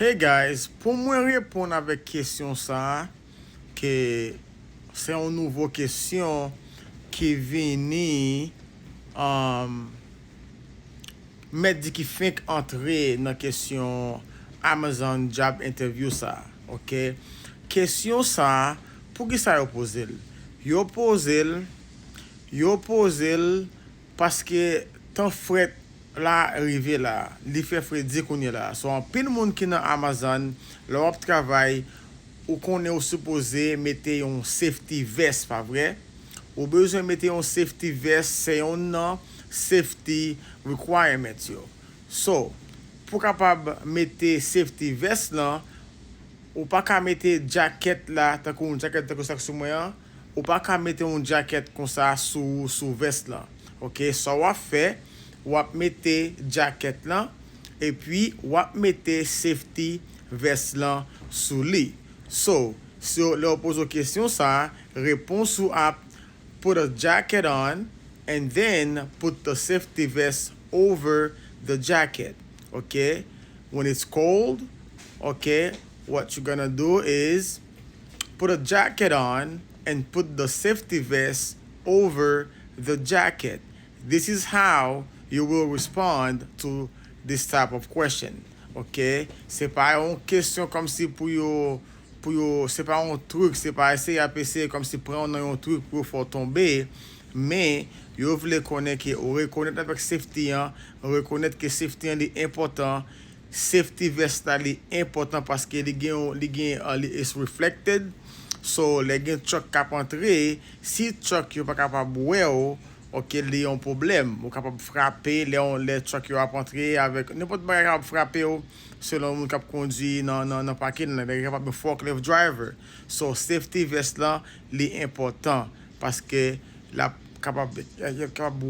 Hey guys, pou mwen repon avèk kesyon sa, ke se yon nouvo kesyon ki vini met di ki fink entre nan kesyon Amazon job interview sa, ok? Kesyon sa, pou ki sa yo pose l? Yo pose l paske tan fret la rive la, li fe fredi kounye la. So an pil moun ki nan Amazon, lor ap travay, ou konen ou suppose mette yon safety vest, pa vre? Ou bezwen mette yon safety vest, se yon nan safety requirements yo. So, pou kapab mette safety vest lan, ou pa ka mette jacket la, takou yon jacket takou sak sou mwen, ou pa ka mette yon jacket kon sa sou vest lan. Ok, so wap fe, wap mette jacket lan, et puis wap mette safety vest lan sou li. So, si le pose question sa, réponse sou ap, put a jacket on, and then put the safety vest over the jacket. Okay? When it's cold, okay, what you're gonna do is put a jacket on and put the safety vest over the jacket. This is how you will respond to this type of question. Ok? Se pa yon question kom si pou yo, se pa yon truc, se pa ese apese kom si pren yon truc pou fò tombe, men yo vle konen ki ou rekonet avèk safety an, ou rekonet ke safety an li important, safety vest la li important paske li is reflected, so le gen chok kap antre, si chok yo pa kapab wè ou, ok, li yon problem, ou kapab frappe, le chok yo ap antre avèk, nepot bagay kapab frappe ou, selon moun kap kondi nan pakin, le kapab forklift driver. So, safety vest lan, li important, paske la kapab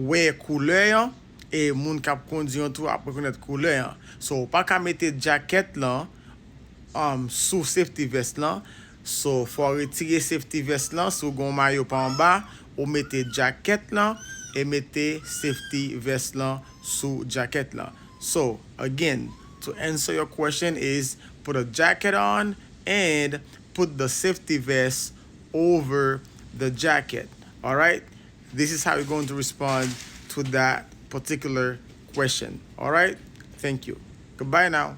wè koule yan, e moun kap kondi yon tou ap rekonet koule yan. So, pa ka mette jacket lan, sou safety vest lan, so, fò retire safety vest lan, sou gon mayo pa an ba, ou mette jacket lan, et mette safety vest lan sou jacket lan. So, again, to answer your question is, put a jacket on and put the safety vest over the jacket. Alright? This is how you're going to respond to that particular question. Alright? Thank you. Goodbye now.